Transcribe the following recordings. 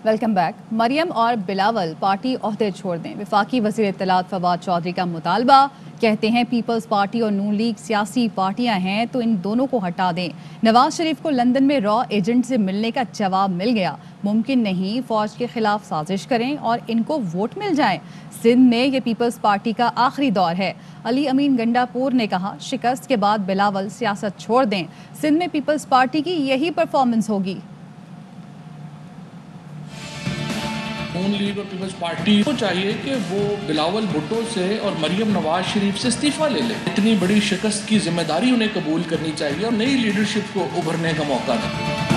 Welcome back. مریم اور Bilawal party عہدے چھوڑ دیں، وفاقی وزیر اطلاعات فواد چودھری کا مطالبہ۔ کہتے ہیں پیپلز پارٹی اور نون لیگ سیاسی پارٹیاں ہیں تو ان دونوں کو ہٹا دیں۔ نواز شریف کو لندن میں را ایجنٹ سے ملنے کا جواب مل گیا، ممکن نہیں فوج کے خلاف سازش کریں اور ان کو ووٹ مل جائیں۔ سندھ میں یہ پیپلز پارٹی کا آخری دور ہے۔ علی امین گنڈا پور نے کہا شکست کے بعد بلاول سیاست چھوڑ دیں، سندھ میں پیپلز پارٹی کی یہی پرفارمنس ہوگی۔ نون لیگ اور پیپلز پارٹی کو چاہیے کہ وہ بلاول بھٹو سے اور مریم نواز شریف سے استعفیٰ لے لیں۔ اتنی بڑی شکست کی ذمہ داری انہیں قبول کرنی چاہیے اور نئی لیڈرشپ کو ابھرنے کا موقع دیں۔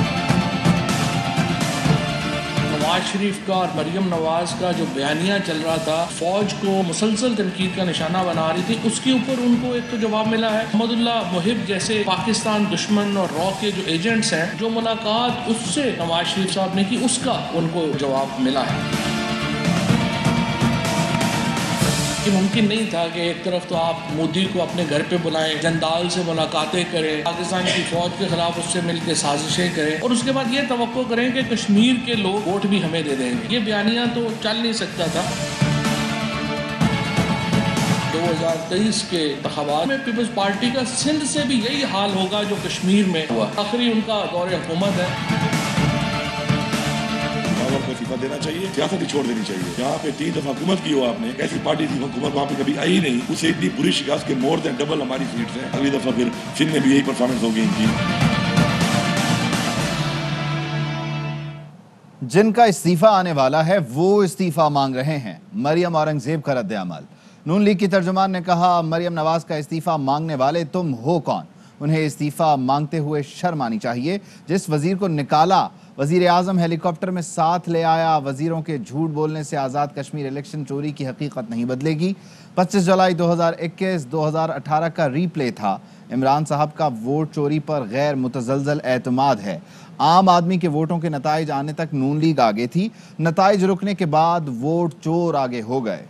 نواز شریف کا اور مریم نواز کا جو بیانیہ چل رہا تھا، فوج کو مسلسل تنقید کا نشانہ بنا رہی تھی، اس کے اوپر ان کو ایک تو جواب ملا ہے۔ محمد اللہ محب جیسے پاکستان دشمن اور را کے جو ایجنٹس ہیں، جو ملاقات اس سے نواز شریف صاحب نے کی، اس کا ان کو جواب ملا ہے۔ کہ ممکن نہیں تھا کہ ایک طرف تو آپ مودی کو اپنے گھر پہ بلائیں، جندال سے ملاقاتیں کریں، پاکستان کی فوج کے خلاف اس سے مل کے سازشیں کریں، اور اس کے بعد یہ توقع کریں کہ کشمیر کے لوگ ووٹ بھی ہمیں دے دیں گے۔ یہ بیانیہ تو چل نہیں سکتا تھا۔ 2023 کے انتخابات میں پیپلز پارٹی کا سندھ سے بھی یہی حال ہوگا جو کشمیر میں ہوا۔ آخری ان کا دور حکومت ہے۔ کو استعفیٰ دینا چاہیے، سیاست ہی چھوڑ دینی چاہیے۔ جہاں پہ 3 دفعہ حکومت کی ہو آپ نے، ایسی پارٹی کی حکومت وہاں پہ کبھی آئی نہیں، اسے اتنی بری شکست کے مور دین ڈبل ہماری سیٹس ہیں۔ اگلی دفعہ پھر سندھ میں بھی یہی پرفارمنس ہوگی ان کی۔ جن کا استعفیٰ آنے والا ہے وہ استعفیٰ مانگ رہے ہیں۔ مریم اورنگزیب کا رد عمل۔ نون لیگ کی ترجمان نے کہا مریم نواز کا استعفیٰ مانگنے والے تم ہو کون؟ انہیں استعفیٰ مانگتے ہوئے شرم آنی چاہیے۔ جس وزیر کو نکالا وزیر اعظم ہیلی کاپٹر میں ساتھ لے آیا۔ وزیروں کے جھوٹ بولنے سے آزاد کشمیر الیکشن چوری کی حقیقت نہیں بدلے گی۔ 25 جولائی 2021-2018 کا ری پلے تھا۔ عمران صاحب کا ووٹ چوری پر غیر متزلزل اعتماد ہے۔ عام آدمی کے ووٹوں کے نتائج آنے تک نون لیگ آگے تھی، نتائج رکنے کے بعد ووٹ چور آگے ہو گئے۔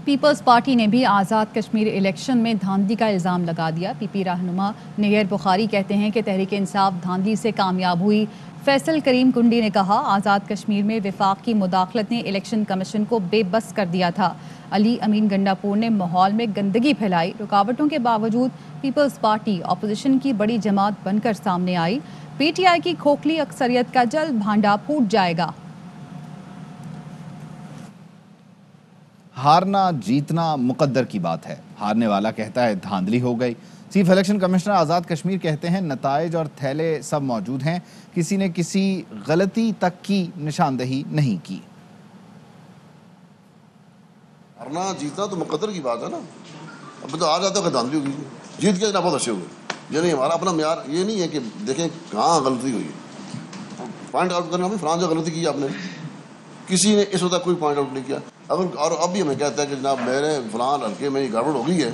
پیپلز پارٹی نے بھی آزاد کشمیر الیکشن میں دھاندلی کا الزام لگا دیا۔ پی پی رہنما نیر بخاری کہتے ہیں کہ تحریک انصاف دھاندلی سے کامیاب ہوئی۔ فیصل کریم کنڈی نے کہا آزاد کشمیر میں وفاق کی مداخلت نے الیکشن کمیشن کو بے بس کر دیا تھا۔ علی امین گنڈا پور نے ماحول میں گندگی پھیلائی۔ رکاوٹوں کے باوجود پیپلز پارٹی اپوزیشن کی بڑی جماعت بن کر سامنے آئی۔ پی ٹی آئی کی کھوکھلی اکثریت کا جلد بھانڈا پھوٹ جائے گا۔ ہارنا جیتنا مقدر کی بات ہے، ہارنے والا کہتا ہے دھاندلی ہو گئی۔ Chief election commissioner Azad Kashmir کہتے ہیں نتائج اور تھیلے سب موجود ہیں، کسی نے کسی غلطی تک کی نشاندہی نہیں کی۔ ہارنا جیتنا تو مقدر کی بات ہے نا، اب تو آ جاتا ہے کہ دھاندلی ہوگی، جیت کے جناب بہت اچھے ہوئے۔ یہ نہیں ہمارا اپنا معیار، یہ نہیں ہے کہ دیکھیں کہاں غلطی ہوئی، پوائنٹ آؤٹ کرنا بھی فلاں جو غلطی کی آپ نے، کسی نے اس وقت کوئی پوائنٹ آؤٹ نہیں کیا۔ اگر اور اب بھی ہمیں کہتا ہے کہ جناب میرے فلاں لڑکے میں یہ گڑبڑ ہو گئی ہے،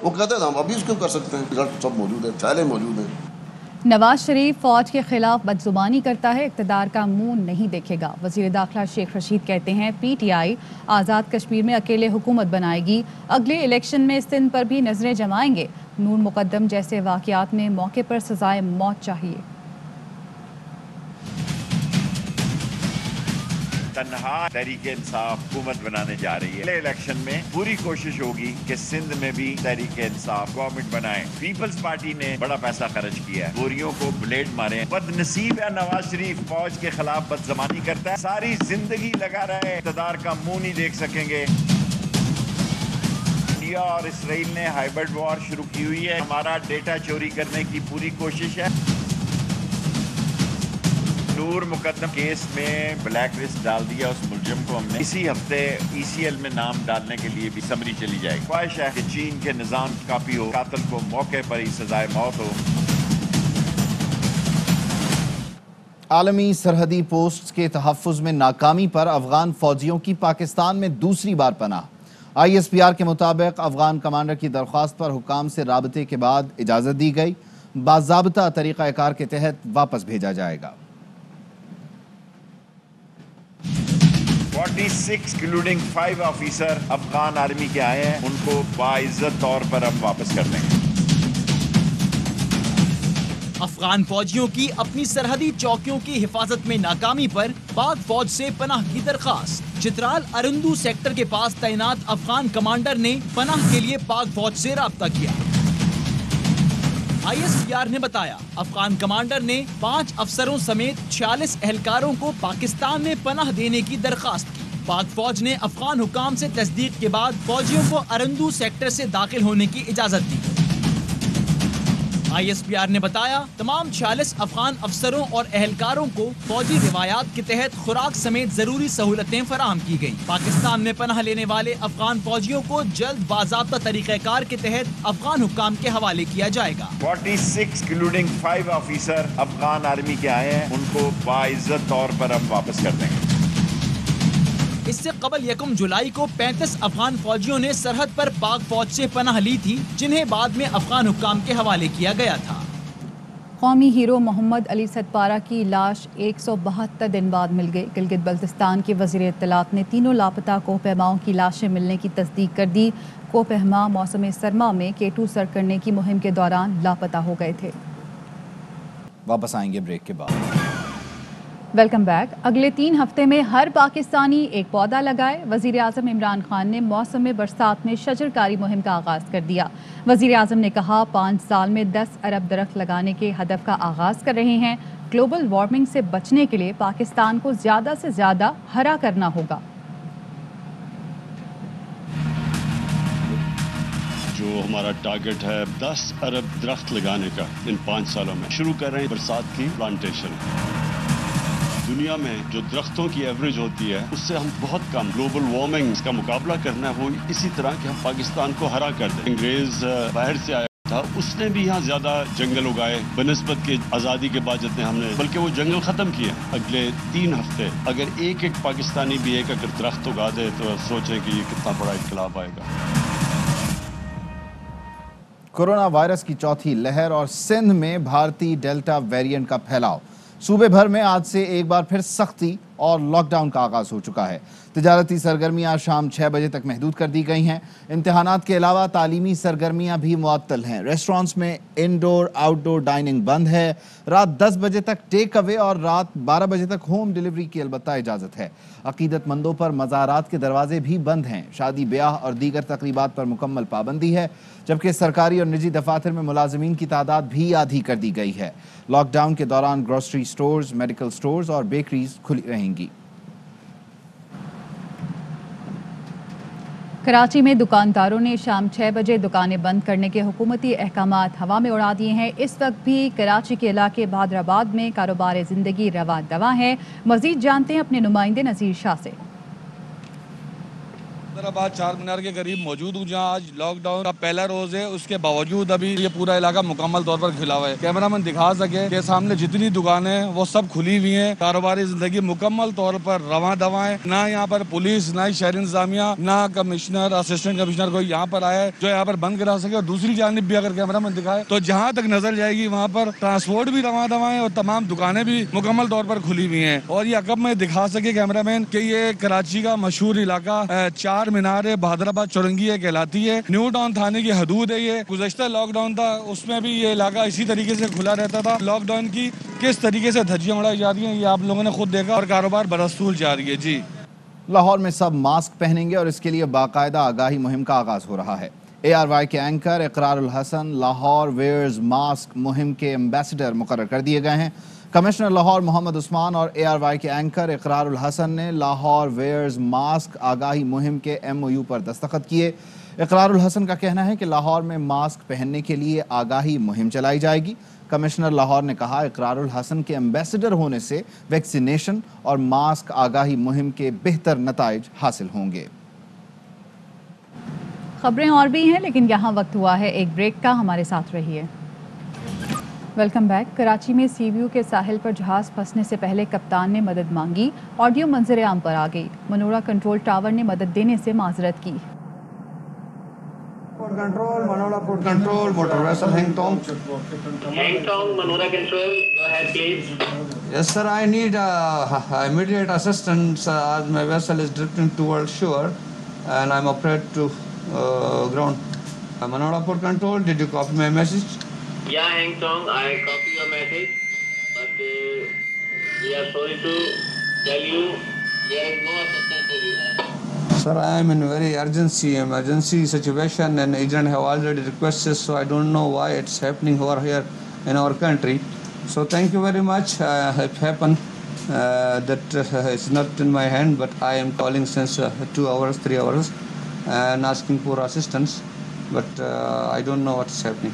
وہ کہتے ہیں ہم ابھی اس کو کر سکتے ہیں، رزلٹ سب موجود ہے، تھیلے موجود ہیں۔ نواز شریف فوج کے خلاف بدزبانی کرتا ہے، اقتدار کا منہ نہیں دیکھے گا۔ وزیر داخلہ شیخ رشید کہتے ہیں P T I Azad Kashmir میں اکیلے حکومت بنائے گی، اگلے الیکشن میں سندھ پر بھی نظریں جمائیں گے۔ نور مقدم جیسے واقعات میں موقع پر سزائے موت چاہیے۔ تنہا تحریک انصاف حکومت بنانے جا رہی ہے۔ اگلے الیکشن میں پوری کوشش ہوگی کہ سندھ میں بھی تحریک انصاف گورنمنٹ بنائے۔ پیپلز پارٹی نے بڑا پیسہ خرچ کیا ہے، گوریوں کو بلیڈ مارے۔ بد نصیب ہے نواز شریف، فوج کے خلاف بدزبانی کرتا ہے، ساری زندگی لگا رہے، اقتدار کا منہ نہیں دیکھ سکیں گے۔ انڈیا اور اسرائیل نے ہائبرڈ وار شروع کی ہوئی ہے، ہمارا ڈیٹا چوری کرنے کی پوری کوشش ہے۔ نور مقدم کیس میں بلیک لسٹ ڈال دیا اس ملزم کو ہم نے، اسی ہفتے ای سی ایل میں نام ڈالنے کے لیے بھی سمری چلی جائے گی۔ خواہش ہے کہ چین کے نظام کاپی ہو، قاتل کو موقع پر ہی سزائے موت ہو۔ عالمی سرحدی پوسٹس کے تحفظ میں ناکامی پر افغان فوجیوں کی پاکستان میں دوسری بار پناہ۔ آئی ایس پی آر کے مطابق افغان کمانڈر کی درخواست پر حکام سے رابطے کے بعد اجازت دی گئی، باضابطہ طریقہ کار کے تحت واپس بھیجا جائے گا۔ 46 انکلوڈنگ 5 آفیسر افغان آرمی کے آئے ہیں، ان کو باعزت طور پر ہم واپس کر دیں گے۔ افغان فوجیوں کی اپنی سرحدی چوکیوں کی حفاظت میں ناکامی پر پاک فوج سے پناہ کی درخواست۔ چترال ارندو سیکٹر کے پاس تعینات افغان کمانڈر نے پناہ کے لیے پاک فوج سے رابطہ کیا۔ ISPR نے بتایا افغان کمانڈر نے 5 افسروں سمیت 46 اہلکاروں کو پاکستان میں پناہ دینے کی درخواست کی۔ پاک فوج نے افغان حکام سے تصدیق کے بعد فوجیوں کو ارندو سیکٹر سے داخل ہونے کی اجازت دی۔ ISPR نے بتایا تمام 46 افغان افسروں اور اہلکاروں کو فوجی روایات کے تحت خوراک سمیت ضروری سہولتیں فراہم کی گئیں۔ پاکستان میں پناہ لینے والے افغان فوجیوں کو جلد باضابطہ طریقہ کار کے تحت افغان حکام کے حوالے کیا جائے گا۔ 46 انکلوڈنگ 5 آفیسر افغان آرمی کے آئے ہیں، ان کو باعزت طور پر ہم واپس کر دیں گے۔ اس سے قبل 1 جولائی کو 35 افغان فوجیوں نے سرحد پر پاک فوج سے پناہ لی تھی، جنہیں بعد میں افغان حکام کے حوالے کیا گیا تھا۔ قومی ہیرو محمد علی ستپارہ کی لاش 172 دن بعد مل گئی۔ گلگت بلتستان کے وزیر اطلاعات نے تینوں لاپتہ کوہ پیماؤں کی لاشیں ملنے کی تصدیق کر دی۔ کوہ پیما موسم سرما میں K2 سر کرنے کی مہم کے دوران لاپتہ ہو گئے تھے۔ واپس آئیں گے بریک کے بعد۔ Welcome back. اگلے 3 ہفتے میں ہر پاکستانی ایک پودا لگائے۔ وزیر اعظم عمران خان نے موسم برسات میں شجر کاری مہم کا آغاز کر دیا۔ وزیر اعظم نے کہا 5 سال میں 10 ارب درخت لگانے کے ہدف کا آغاز کر رہے ہیں۔ گلوبل وارمنگ سے بچنے کے لیے پاکستان کو زیادہ سے زیادہ ہرا کرنا ہوگا۔ جو ہمارا ٹارگٹ ہے 10 ارب درخت لگانے کا ان 5 سالوں میں، شروع کر رہے ہیں برسات کی پلانٹیشن۔ دنیا میں جو درختوں کی ایوریج ہوتی ہے اس سے ہم بہت کم گلوبل وارمنگ کا مقابلہ کرنا ہے، وہ اسی طرح کہ ہم پاکستان کو ہرا کر دیں۔ انگریز باہر سے آیا تھا، اس نے بھی یہاں زیادہ جنگل اگائے بنسبت کے آزادی کے بعد جتنے ہم نے، بلکہ وہ جنگل ختم کیے۔ اگلے 3 ہفتے اگر ایک پاکستانی بھی ایک اگر درخت اگا دے تو سوچیں کہ یہ کتنا بڑا انقلاب آئے گا۔ کورونا وائرس کی چوتھی لہر اور سندھ میں بھارتی ڈیلٹا ویرینٹ کا پھیلاؤ۔ صوبے بھر میں آج سے ایک بار پھر سختی اور لاک ڈاؤن کا آغاز ہو چکا ہے۔ تجارتی سرگرمیاں شام 6 بجے تک محدود کر دی گئی ہیں۔ امتحانات کے علاوہ تعلیمی سرگرمیاں بھی معطل ہیں۔ ریسٹورانٹس میں انڈور آؤٹ ڈور ڈائننگ بند ہے۔ رات 10 بجے تک ٹیک اوے اور رات 12 بجے تک ہوم ڈیلیوری کی البتہ اجازت ہے۔ عقیدت مندوں پر مزارات کے دروازے بھی بند ہیں۔ شادی بیاہ اور دیگر تقریبات پر مکمل پابندی ہے، جبکہ سرکاری اور نجی دفاتر میں ملازمین کی تعداد بھی آدھی کر دی گئی ہے۔ لاک ڈاؤن کے دوران گروسری سٹورز، میڈیکل سٹورز اور بیکریز کھلی رہیں گی۔ کراچی میں دکانداروں نے شام 6 بجے دکانیں بند کرنے کے حکومتی احکامات ہوا میں اڑا دیے ہیں۔ اس وقت بھی کراچی کے علاقے بہادر آباد میں کاروبار زندگی رواں دواں ہے۔ مزید جانتے ہیں اپنے نمائندے نذیر شاہ سے۔ حیدرآباد چار مینار کے قریب موجود ہوں، جہاں آج لاک ڈاؤن کا پہلا روز ہے۔ اس کے باوجود ابھی یہ پورا علاقہ مکمل طور پر کھلا ہوا ہے۔ کیمرہ مین دکھا سکے کہ سامنے جتنی دکانیں ہیں وہ سب کھلی ہوئی ہیں۔ کاروباری زندگی مکمل طور پر رواں دواں ہے۔ نہ یہاں پر پولیس، نہ شہری انتظامیہ، نہ کمشنر، اسسٹنٹ کمشنر کوئی یہاں پر آیا ہے جو یہاں پر بند کرا سکے۔ اور دوسری جانب بھی اگر کیمرہ مین دکھائے تو جہاں تک نظر جائے گی وہاں پر ٹرانسپورٹ بھی رواں دواں ہے اور تمام دکانیں بھی مکمل طور پر کھلی ہوئی ہیں۔ اور یہ عقب میں دکھا سکے کیمرہ مین کہ یہ کراچی کا مشہور علاقہ چار مینار بہادر آباد چورنگی کہلاتی ہے۔ نیو ٹاؤن تھانے کی حدود ہے یہ۔ گزشتہ لاک ڈاؤن تھا اس میں بھی یہ علاقہ اسی طریقے سے کھلا رہتا تھا۔ لاک ڈاؤن کی کس طریقے سے دھجیاں اڑائی جا رہی ہیں یہ آپ لوگوں نے خود دیکھا، اور کاروبار برسول جاری ہے۔ جی لاہور میں سب ماسک پہنیں گے اور اس کے لیے باقاعدہ آگاہی مہم کا آغاز ہو رہا ہے۔ ARY کے اینکر اقرار الحسن لاہور ویئرز ماسک مہم کے ایمبیسڈر مقرر کر دیے گئے ہیں۔ کمشنر لاہور محمد عثمان اور ARY کے اینکر اقرار الحسن نے لاہور ویئرز ماسک آگاہی مہم کے MOU پر دستخط کیے۔ اقرار الحسن کا کہنا ہے کہ لاہور میں ماسک پہننے کے لیے آگاہی مہم چلائی جائے گی۔ کمشنر لاہور نے کہا اقرار الحسن کے ایمبیسڈر ہونے سے ویکسینیشن اور ماسک آگاہی مہم کے بہتر نتائج حاصل ہوں گے۔ خبریں اور بھی ہیں لیکن یہاں وقت ہوا ہے ایک بریک کا، ہمارے ساتھ رہیے۔ Welcome back. کراچی میں سی ویو کے ساحل پر جہاز پھنسنے سے پہلے کپتان نے مدد مانگی، آڈیو منظر عام پر آ گئی۔ منورہ کنٹرول ٹاور نے مدد دینے سے معذرت کی۔ Control, Manola Port Control, motor vessel Hengtong. Hengtong, Manora Control, go ahead please. Yes sir, I need immediate assistance as my vessel is drifting towards shore and I'm afraid to ground. Manola Port Control, did you copy my message? Yeah, Hang Song, I copy your message, but we are sorry to tell you there is no assistance for you. Sir, I am in very emergency situation, and agent have already requested, so I don't know why it's happening over here in our country. So thank you very much. It happened that it's not in my hand, but I am calling since 2 hours, 3 hours, and asking for assistance, but I don't know what's happening.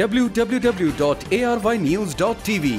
www.arynews.tv।